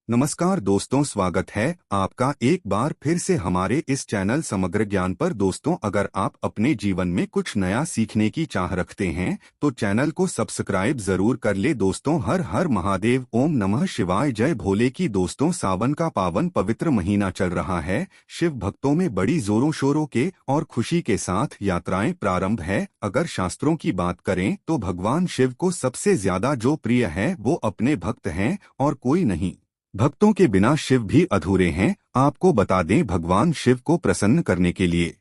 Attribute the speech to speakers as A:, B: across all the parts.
A: नमस्कार दोस्तों, स्वागत है आपका एक बार फिर से हमारे इस चैनल समग्र ज्ञान पर। दोस्तों, अगर आप अपने जीवन में कुछ नया सीखने की चाह रखते हैं तो चैनल को सब्सक्राइब जरूर कर ले। दोस्तों, हर हर महादेव, ओम नमः शिवाय, जय भोले की। दोस्तों, सावन का पावन पवित्र महीना चल रहा है। शिव भक्तों में बड़ी जोरों शोरों के और खुशी के साथ यात्राएं प्रारंभ है। अगर शास्त्रों की बात करें तो भगवान शिव को सबसे ज्यादा जो प्रिय है वो अपने भक्त हैं और कोई नहीं। भक्तों के बिना शिव भी अधूरे हैं। आपको बता दें, भगवान शिव को प्रसन्न करने के लिए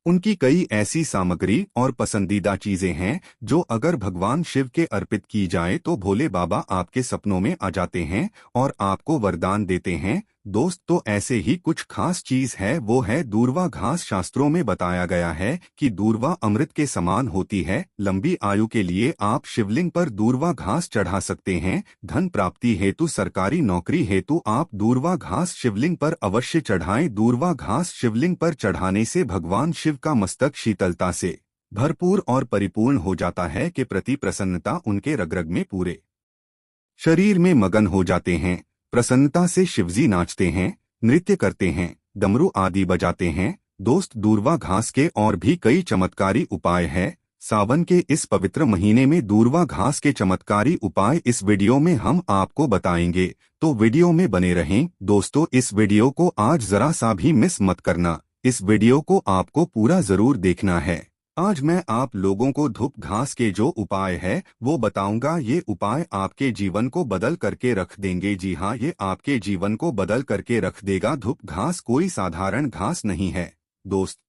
A: उनकी कई ऐसी सामग्री और पसंदीदा चीजें हैं जो अगर भगवान शिव के अर्पित की जाए तो भोले बाबा आपके सपनों में आ जाते हैं और आपको वरदान देते हैं। दोस्त, तो ऐसे ही कुछ खास चीज है, वो है दूर्वा घास। शास्त्रों में बताया गया है कि दूर्वा अमृत के समान होती है। लंबी आयु के लिए आप शिवलिंग पर दूर्वा घास चढ़ा सकते हैं। धन प्राप्ति हेतु, सरकारी नौकरी हेतु आप दूर्वा घास शिवलिंग पर अवश्य चढ़ाएं। दूर्वा घास शिवलिंग पर चढ़ाने से भगवान शिव का मस्तक शीतलता से भरपूर और परिपूर्ण हो जाता है कि प्रति प्रसन्नता उनके रग रग में पूरे शरीर में मगन हो जाते हैं। प्रसन्नता से शिवजी नाचते हैं, नृत्य करते हैं, डमरू आदि बजाते हैं। दोस्त, दूर्वा घास के और भी कई चमत्कारी उपाय है। सावन के इस पवित्र महीने में दूर्वा घास के चमत्कारी उपाय इस वीडियो में हम आपको बताएंगे, तो वीडियो में बने रहें। दोस्तों, इस वीडियो को आज जरा सा भी मिस मत करना। इस वीडियो को आपको पूरा जरूर देखना है। आज मैं आप लोगों को धूप घास के जो उपाय है वो बताऊंगा। ये उपाय आपके जीवन को बदल करके रख देंगे। जी हाँ, ये आपके जीवन को बदल करके रख देगा। धूप घास कोई साधारण घास नहीं है दोस्त।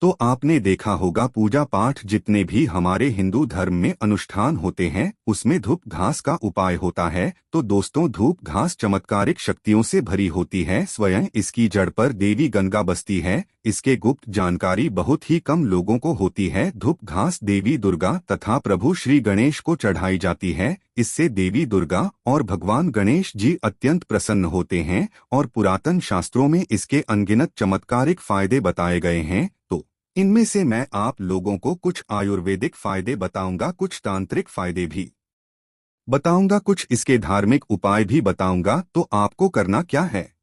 A: तो आपने देखा होगा, पूजा पाठ जितने भी हमारे हिंदू धर्म में अनुष्ठान होते हैं उसमें धूप घास का उपाय होता है। तो दोस्तों, धूप घास चमत्कारिक शक्तियों से भरी होती है। स्वयं इसकी जड़ पर देवी गंगा बसती है। इसके गुप्त जानकारी बहुत ही कम लोगों को होती है। धूप घास देवी दुर्गा तथा प्रभु श्री गणेश को चढ़ाई जाती है। इससे देवी दुर्गा और भगवान गणेश जी अत्यंत प्रसन्न होते हैं और पुरातन शास्त्रों में इसके अनगिनत चमत्कारिक फायदे बताए गए हैं। तो इनमें से मैं आप लोगों को कुछ आयुर्वेदिक फायदे बताऊंगा, कुछ तांत्रिक फायदे भी बताऊंगा, कुछ इसके धार्मिक उपाय भी बताऊंगा। तो आपको करना क्या है?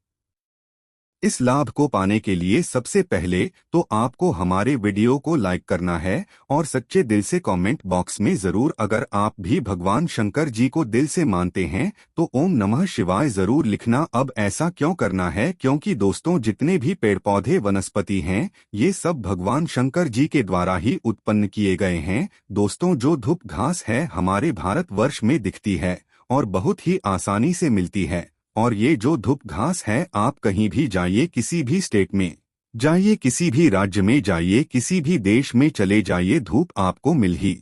A: इस लाभ को पाने के लिए सबसे पहले तो आपको हमारे वीडियो को लाइक करना है और सच्चे दिल से कमेंट बॉक्स में जरूर, अगर आप भी भगवान शंकर जी को दिल से मानते हैं तो ओम नमः शिवाय जरूर लिखना। अब ऐसा क्यों करना है? क्योंकि दोस्तों, जितने भी पेड़ पौधे वनस्पति हैं ये सब भगवान शंकर जी के द्वारा ही उत्पन्न किए गए हैं। दोस्तों, जो धूप घास है हमारे भारतवर्ष में दिखती है और बहुत ही आसानी से मिलती है। और ये जो धूप घास है, आप कहीं भी जाइए, किसी भी स्टेट में जाइए, किसी भी राज्य में जाइए, किसी भी देश में चले जाइए, धूप आपको मिल ही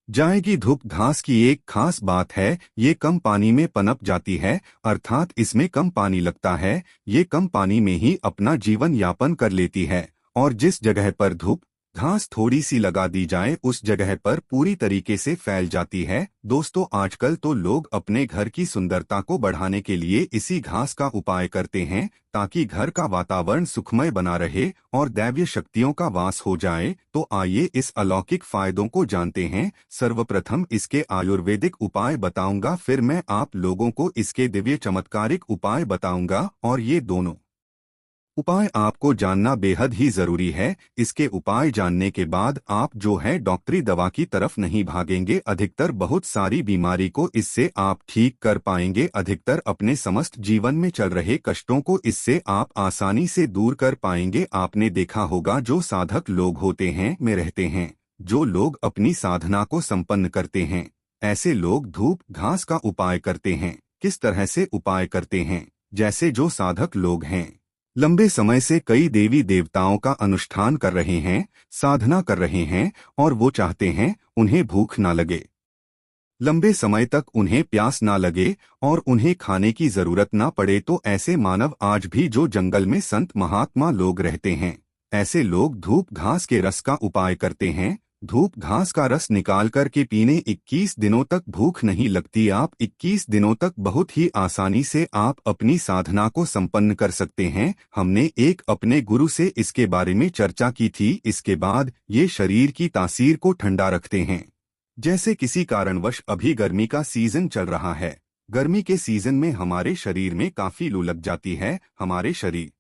A: जाएगी। धूप घास की एक खास बात है, ये कम पानी में पनप जाती है, अर्थात इसमें कम पानी लगता है। ये कम पानी में ही अपना जीवन यापन कर लेती है और जिस जगह पर धूप घास थोड़ी सी लगा दी जाए उस जगह पर पूरी तरीके से फैल जाती है। दोस्तों, आजकल तो लोग अपने घर की सुंदरता को बढ़ाने के लिए इसी घास का उपाय करते हैं ताकि घर का वातावरण सुखमय बना रहे और दैवीय शक्तियों का वास हो जाए। तो आइए इस अलौकिक फायदों को जानते हैं। सर्वप्रथम इसके आयुर्वेदिक उपाय बताऊंगा, फिर मैं आप लोगों को इसके दिव्य चमत्कारिक उपाय बताऊंगा। और ये दोनों उपाय आपको जानना बेहद ही जरूरी है। इसके उपाय जानने के बाद आप जो है डॉक्टरी दवा की तरफ नहीं भागेंगे। अधिकतर बहुत सारी बीमारी को इससे आप ठीक कर पाएंगे। अधिकतर अपने समस्त जीवन में चल रहे कष्टों को इससे आप आसानी से दूर कर पाएंगे। आपने देखा होगा, जो साधक लोग होते हैं में रहते हैं, जो लोग अपनी साधना को संपन्न करते हैं, ऐसे लोग धूप घास का उपाय करते हैं। किस तरह से उपाय करते हैं? जैसे जो साधक लोग हैं लंबे समय से कई देवी देवताओं का अनुष्ठान कर रहे हैं, साधना कर रहे हैं और वो चाहते हैं उन्हें भूख ना लगे, लंबे समय तक उन्हें प्यास ना लगे और उन्हें खाने की जरूरत ना पड़े। तो ऐसे मानव आज भी जो जंगल में संत महात्मा लोग रहते हैं, ऐसे लोग धूप घास के रस का उपाय करते हैं। धूप घास का रस निकाल कर के पीने 21 दिनों तक भूख नहीं लगती। आप 21 दिनों तक बहुत ही आसानी से आप अपनी साधना को संपन्न कर सकते हैं। हमने एक अपने गुरु से इसके बारे में चर्चा की थी। इसके बाद ये शरीर की तासीर को ठंडा रखते हैं। जैसे किसी कारणवश अभी गर्मी का सीजन चल रहा है, गर्मी के सीजन में हमारे शरीर में काफी लू लग जाती है, हमारे शरीर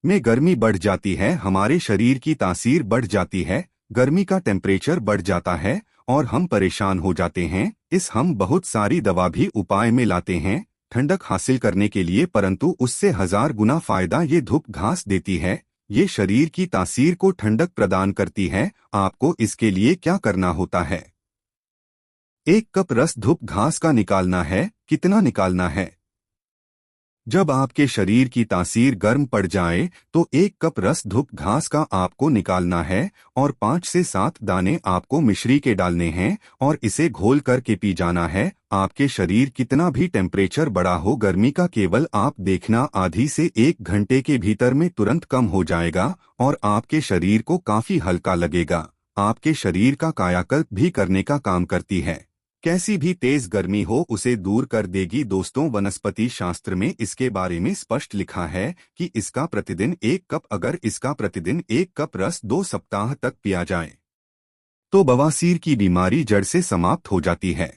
A: में गर्मी बढ़ जाती है, हमारे शरीर की तासीर बढ़ जाती है, गर्मी का टेम्परेचर बढ़ जाता है और हम परेशान हो जाते हैं। हम बहुत सारी दवा भी उपाय में लाते हैं ठंडक हासिल करने के लिए, परंतु उससे 1000 गुना फायदा ये धूप घास देती है। ये शरीर की तासीर को ठंडक प्रदान करती है। आपको इसके लिए क्या करना होता है? 1 कप रस धूप घास का निकालना है। कितना निकालना है? जब आपके शरीर की तासीर गर्म पड़ जाए तो 1 कप रस धूप घास का आपको निकालना है और 5 से 7 दाने आपको मिश्री के डालने हैं और इसे घोल करके पी जाना है। आपके शरीर कितना भी टेम्परेचर बढ़ा हो, गर्मी का केवल आप देखना आधी से 1 घंटे के भीतर में तुरंत कम हो जाएगा और आपके शरीर को काफी हल्का लगेगा। आपके शरीर का कायाकल्प भी करने का काम करती है। कैसी भी तेज गर्मी हो उसे दूर कर देगी। दोस्तों, वनस्पति शास्त्र में इसके बारे में स्पष्ट लिखा है कि इसका प्रतिदिन 1 कप, अगर इसका प्रतिदिन 1 कप रस 2 सप्ताह तक पिया जाए तो बवासीर की बीमारी जड़ से समाप्त हो जाती है।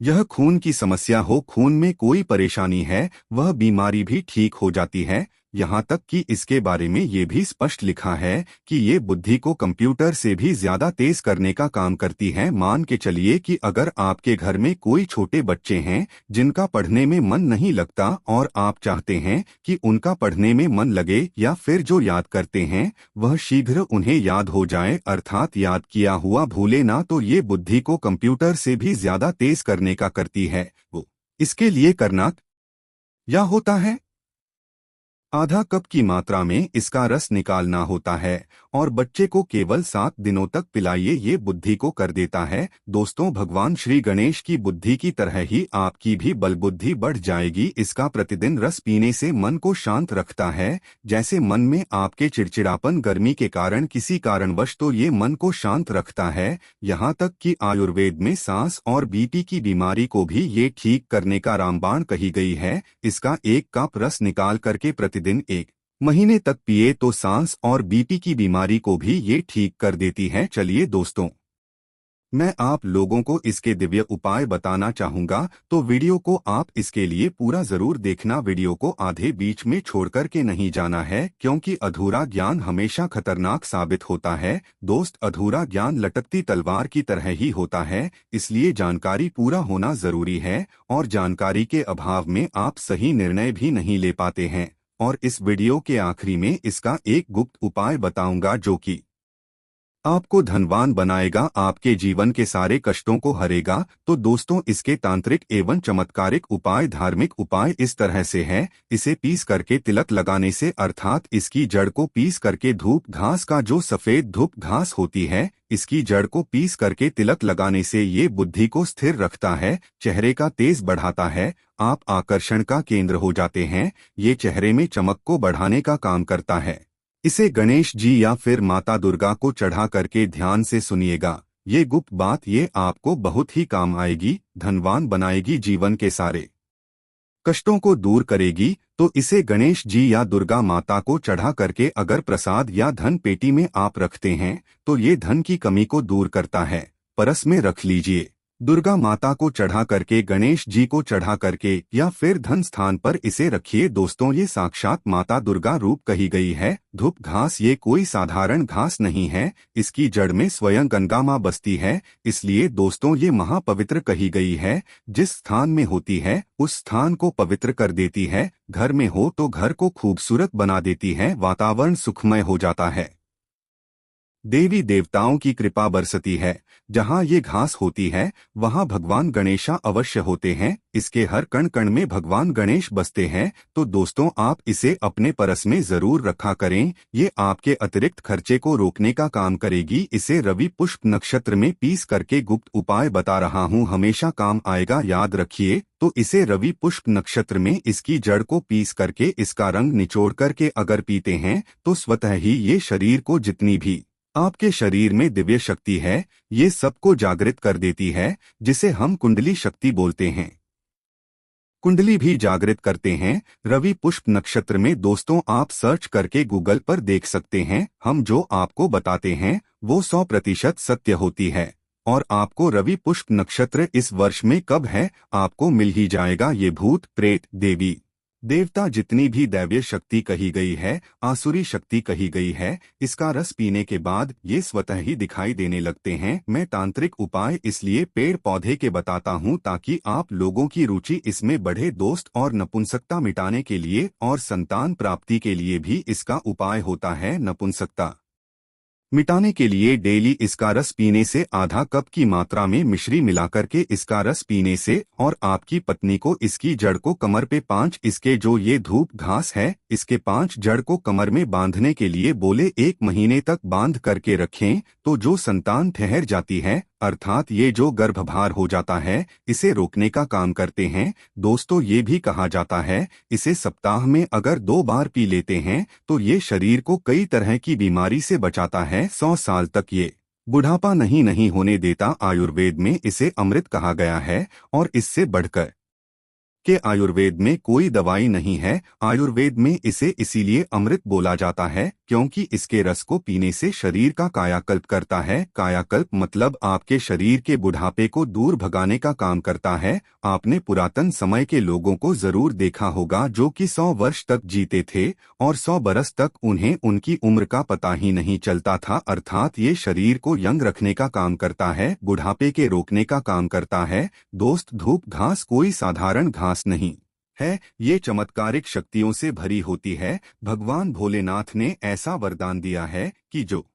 A: यह खून की समस्या हो, खून में कोई परेशानी है, वह बीमारी भी ठीक हो जाती है। यहाँ तक कि इसके बारे में ये भी स्पष्ट लिखा है कि ये बुद्धि को कंप्यूटर से भी ज्यादा तेज करने का काम करती है। मान के चलिए कि अगर आपके घर में कोई छोटे बच्चे हैं जिनका पढ़ने में मन नहीं लगता और आप चाहते हैं कि उनका पढ़ने में मन लगे या फिर जो याद करते हैं वह शीघ्र उन्हें याद हो जाए, अर्थात याद किया हुआ भूले ना, तो ये बुद्धि को कंप्यूटर से भी ज्यादा तेज करने का करती है। वो इसके लिए करना क्या होता है? आधा कप की मात्रा में इसका रस निकालना होता है और बच्चे को केवल 7 दिनों तक पिलाइए। ये बुद्धि को कर देता है। दोस्तों, भगवान श्री गणेश की बुद्धि की तरह ही आपकी भी बल बुद्धि बढ़ जाएगी। इसका प्रतिदिन रस पीने से मन को शांत रखता है। जैसे मन में आपके चिड़चिड़ापन गर्मी के कारण किसी कारणवश, तो ये मन को शांत रखता है। यहाँ तक कि आयुर्वेद में सांस और बीपी की बीमारी को भी ये ठीक करने का रामबाण कही गई है। इसका 1 कप रस निकाल करके दिन 1 महीने तक पिए तो सांस और बीपी की बीमारी को भी ये ठीक कर देती है। चलिए दोस्तों, मैं आप लोगों को इसके दिव्य उपाय बताना चाहूंगा, तो वीडियो को आप इसके लिए पूरा जरूर देखना। वीडियो को आधे बीच में छोड़कर के नहीं जाना है, क्योंकि अधूरा ज्ञान हमेशा खतरनाक साबित होता है। दोस्त, अधूरा ज्ञान लटकती तलवार की तरह ही होता है, इसलिए जानकारी पूरा होना जरूरी है और जानकारी के अभाव में आप सही निर्णय भी नहीं ले पाते हैं। और इस वीडियो के आखिरी में इसका एक गुप्त उपाय बताऊंगा जो कि आपको धनवान बनाएगा, आपके जीवन के सारे कष्टों को हरेगा। तो दोस्तों, इसके तांत्रिक एवं चमत्कारिक उपाय, धार्मिक उपाय इस तरह से है। इसे पीस करके तिलक लगाने से, अर्थात इसकी जड़ को पीस करके धूप घास का जो सफेद धूप घास होती है, इसकी जड़ को पीस करके तिलक लगाने से ये बुद्धि को स्थिर रखता है, चेहरे का तेज बढ़ाता है, आप आकर्षण का केंद्र हो जाते हैं। ये चेहरे में चमक को बढ़ाने का काम करता है। इसे गणेश जी या फिर माता दुर्गा को चढ़ा करके ध्यान से सुनिएगा। ये गुप्त बात ये आपको बहुत ही काम आएगी, धनवान बनाएगी, जीवन के सारे कष्टों को दूर करेगी। तो इसे गणेश जी या दुर्गा माता को चढ़ा करके अगर प्रसाद या धन पेटी में आप रखते हैं तो ये धन की कमी को दूर करता है। परस में रख लीजिए। दुर्गा माता को चढ़ा करके, गणेश जी को चढ़ा करके या फिर धन स्थान पर इसे रखिए। दोस्तों, ये साक्षात माता दुर्गा रूप कही गई है। धूप घास ये कोई साधारण घास नहीं है, इसकी जड़ में स्वयं गंगा माँ बसती है, इसलिए दोस्तों ये महापवित्र कही गई है। जिस स्थान में होती है उस स्थान को पवित्र कर देती है। घर में हो तो घर को खूबसूरत बना देती है, वातावरण सुखमय हो जाता है, देवी देवताओं की कृपा बरसती है। जहाँ ये घास होती है वहाँ भगवान गणेशा अवश्य होते हैं। इसके हर कण कण में भगवान गणेश बसते हैं। तो दोस्तों, आप इसे अपने परस में जरूर रखा करें। ये आपके अतिरिक्त खर्चे को रोकने का काम करेगी। इसे रवि पुष्प नक्षत्र में पीस करके, गुप्त उपाय बता रहा हूँ, हमेशा काम आएगा, याद रखिए। तो इसे रवि पुष्प नक्षत्र में इसकी जड़ को पीस करके, इसका रंग निचोड़ करके अगर पीते हैं तो स्वतः ही ये शरीर को, जितनी भी आपके शरीर में दिव्य शक्ति है, ये सबको जागृत कर देती है, जिसे हम कुंडली शक्ति बोलते हैं। कुंडली भी जागृत करते हैं रवि पुष्प नक्षत्र में। दोस्तों, आप सर्च करके गूगल पर देख सकते हैं। हम जो आपको बताते हैं वो 100% सत्य होती है और आपको रवि पुष्प नक्षत्र इस वर्ष में कब है, आपको मिल ही जाएगा। ये भूत प्रेत देवी देवता जितनी भी दैवीय शक्ति कही गई है, आसुरी शक्ति कही गई है, इसका रस पीने के बाद ये स्वतः ही दिखाई देने लगते हैं। मैं तांत्रिक उपाय इसलिए पेड़ पौधे के बताता हूँ ताकि आप लोगों की रुचि इसमें बढ़े। दोस्त, और नपुंसकता मिटाने के लिए और संतान प्राप्ति के लिए भी इसका उपाय होता है। नपुंसकता मिटाने के लिए डेली इसका रस पीने से आधा कप की मात्रा में मिश्री मिलाकर के इसका रस पीने से, और आपकी पत्नी को इसकी जड़ को कमर पे 5 इसके जो ये धूप घास है इसके 5 जड़ को कमर में बांधने के लिए बोले 1 महीने तक बांध करके रखें, तो जो संतान ठहर जाती है अर्थात ये जो गर्भभार हो जाता है इसे रोकने का काम करते हैं। दोस्तों, ये भी कहा जाता है इसे सप्ताह में अगर 2 बार पी लेते हैं तो ये शरीर को कई तरह की बीमारी से बचाता है। 100 साल तक ये बुढ़ापा नहीं होने देता। आयुर्वेद में इसे अमृत कहा गया है और इससे बढ़कर के आयुर्वेद में कोई दवाई नहीं है। आयुर्वेद में इसे इसीलिए अमृत बोला जाता है क्योंकि इसके रस को पीने से शरीर का कायाकल्प करता है। कायाकल्प मतलब आपके शरीर के बुढ़ापे को दूर भगाने का काम करता है। आपने पुरातन समय के लोगों को जरूर देखा होगा जो कि 100 वर्ष तक जीते थे और 100 बरस तक उन्हें उनकी उम्र का पता ही नहीं चलता था। अर्थात ये शरीर को यंग रखने का काम करता है, बुढ़ापे के रोकने का काम करता है। दोस्त, धूप घास कोई साधारण घास नहीं है, ये चमत्कारिक शक्तियों से भरी होती है। भगवान भोलेनाथ ने ऐसा वरदान दिया है कि जो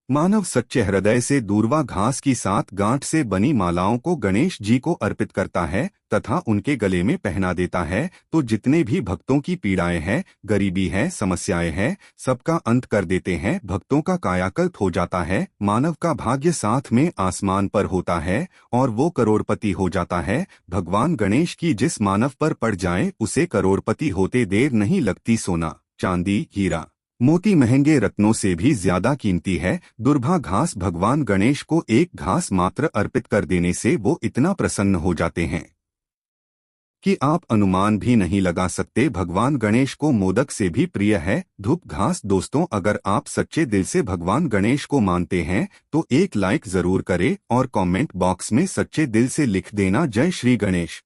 A: मानव सच्चे हृदय से दूर्वा घास की 7 गांठ से बनी मालाओं को गणेश जी को अर्पित करता है तथा उनके गले में पहना देता है तो जितने भी भक्तों की पीड़ाएं हैं, गरीबी है, समस्याएं हैं, सबका अंत कर देते हैं। भक्तों का कायाकल्प हो जाता है, मानव का भाग्य साथ में आसमान पर होता है और वो करोड़पति हो जाता है। भगवान गणेश की जिस मानव पर पड़ जाए उसे करोड़पति होते देर नहीं लगती। सोना, चांदी, हीरा, मोती महंगे रत्नों से भी ज्यादा कीमती है। दुर्भा घास भगवान गणेश को एक घास मात्र अर्पित कर देने से वो इतना प्रसन्न हो जाते हैं कि आप अनुमान भी नहीं लगा सकते। भगवान गणेश को मोदक से भी प्रिय है धूप घास। दोस्तों, अगर आप सच्चे दिल से भगवान गणेश को मानते हैं तो एक लाइक जरूर करें और कमेंट बॉक्स में सच्चे दिल से लिख देना जय श्री गणेश।